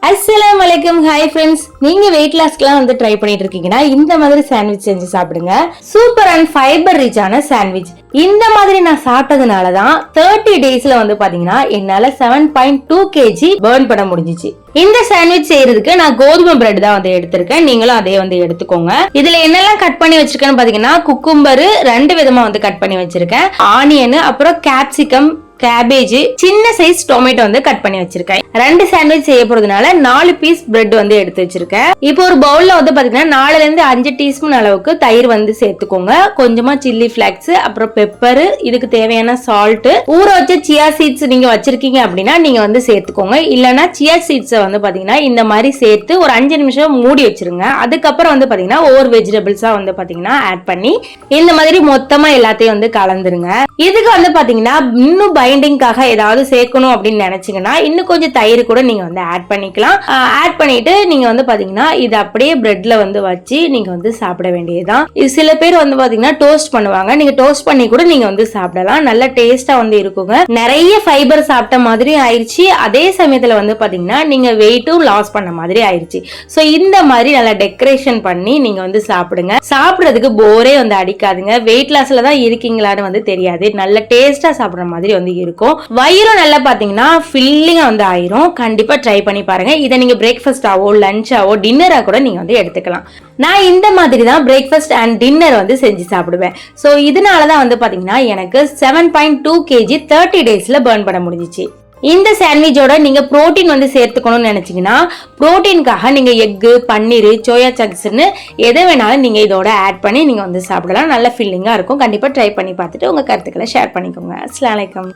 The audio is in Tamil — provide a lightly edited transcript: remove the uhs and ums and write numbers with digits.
அஸ்ஸலாமுஅலைக்கும். ஹாய் ஃப்ரெண்ட்ஸ், நீங்க வெயிட் லாஸ்க்குலாம் வந்து ட்ரை பண்ணிட்டு இருக்கீங்கன்னா இந்த மாதிரி சாண்ட்விச் செஞ்சு சாப்பிடுங்க. சூப்பர் அண்ட் ஃபைபர் ரிச்சான சாண்ட்விச். இந்த மாதிரி நான் சாப்பிட்டதுனால தான் 30 டேஸ்ல வந்து பாத்தீங்கன்னா என்னால 7.2 kg பர்ன் பண்ண முடிஞ்சிச்சு. இந்த சாண்ட்விச் செய்யறதுக்கு நான் கோதுமை பிரெட் தான் வந்து எடுத்திருக்கேன். நீங்களும் அதே வந்து எடுத்துக்கோங்க. இதுல என்னெல்லாம் கட் பண்ணி வச்சிருக்கேன்னு பாத்தீங்கன்னா குக்கும்பர் 2 விதமா வந்து கட் பண்ணி வச்சிருக்கேன். ஆனியன், அப்புறம் கேப்சிகம், கேபேஜ், சின்ன சைஸ் டொமேட்டோ வந்து கட் பண்ணி வச்சிருக்கேன். 2 சாண்ட்விச் செய்ய போறதுனால 4 பீஸ் பிரெட் வந்து எடுத்து வச்சிருக்கேன். இப்போ ஒரு பவுல்ல வந்து பாத்தீங்கன்னா 4ல இருந்து 5 டீஸ்பூன் அளவுக்கு தயிர் வந்து சேர்த்துக்கோங்க. கொஞ்சமா சில்லி பிளாக்ஸ், அப்புறம் பெப்பர், இதுக்கு தேவையான சால்ட், ஊற வச்ச சியா சீட்ஸ் நீங்க வச்சிருக்கீங்க அப்படின்னா நீங்க வந்து சேர்த்துக்கோங்க. இல்லனா சியா சீட்ஸ் வந்து பாத்தீங்கன்னா இந்த மாதிரி சேர்த்து ஒரு 5 நிமிஷம் மூடி வச்சிருங்க. அதுக்கப்புறம் வந்து பாத்தீங்கன்னா ஒவ்வொரு வெஜிடபிள்ஸா வந்து பாத்தீங்கன்னா ஆட் பண்ணி இந்த மாதிரி மொத்தமா எல்லாத்தையும் வந்து கலந்துருங்க. இதுக்கு வந்து பாத்தீங்கன்னா இன்னும் பைண்டிங்காக ஏதாவது சேர்க்கணும் அப்படின்னு நினைச்சீங்கன்னா இன்னும் கொஞ்சம் தயிர் கூட நீங்க வந்து ஆட் பண்ணிக்கலாம். ஆட் பண்ணிட்டு நீங்க வந்து பாத்தீங்கன்னா இது அப்படியே பிரெட்ல வந்து வச்சு நீங்க வந்து சாப்பிட வேண்டியதுதான். இது சில பேர் வந்து பாத்தீங்கன்னா டோஸ்ட் பண்ணுவாங்க. நீங்க டோஸ்ட் பண்ணி கூட நீங்க வந்து சாப்பிடலாம். நல்ல டேஸ்டா வந்து இருக்குங்க. நிறைய ஃபைபர் சாப்பிட்ட மாதிரி ஆயிடுச்சு. அதே சமயத்துல வந்து பாத்தீங்கன்னா நீங்க வெயிட்டும் லாஸ் பண்ண மாதிரி ஆயிடுச்சு. சோ இந்த மாதிரி நல்லா டெக்கரேஷன் பண்ணி நீங்க வந்து சாப்பிடுங்க. சாப்பிடுறதுக்கு போரே வந்து அடிக்காதுங்க. வெயிட் லாஸ்ல தான் இருக்கீங்களான்னு வந்து தெரியாது. நல்ல டேஸ்டா சாப்பிடுற மாதிரி வந்து இருக்கும். வயிறும் நல்லா பாத்தீங்கன்னா ஃபில்லிங்கா வந்து ஆயிரும். கண்டிப்பா ட்ரை பண்ணி பாருங்க. இதை நீங்க பிரேக்ஃபாஸ்டாவோ லஞ்சாவோ டின்னரா கூட நீங்க வந்து எடுத்துக்கலாம். நான் இந்த மாதிரி தான் பிரேக்ஃபாஸ்ட் அண்ட் டின்னர் வந்து செஞ்சு சாப்பிடுவேன். சோ இதனாலதான் வந்து பாத்தீங்கன்னா எனக்கு 7.2 kg 30 டேஸ்ல பர்ன் பண்ண முடிஞ்சிச்சு. இந்த சாண்ட்விச்சோட நீங்க புரோட்டீன் வந்து சேர்த்துக்கணும்னு நினைச்சீங்கன்னா புரோட்டீனுக்காக நீங்க எக்கு, பன்னீர், சோயா சங்க்ஸ்னு எதை வேணாலும் நீங்க இதோட ஆட் பண்ணி நீங்க வந்து சாப்பிடலாம். நல்ல ஃபில்லிங்கா இருக்கும். கண்டிப்பா ட்ரை பண்ணி பார்த்துட்டு உங்க கருத்துக்களை ஷேர் பண்ணிக்கோங்க. அஸ்ஸலாமு அலைக்கும்.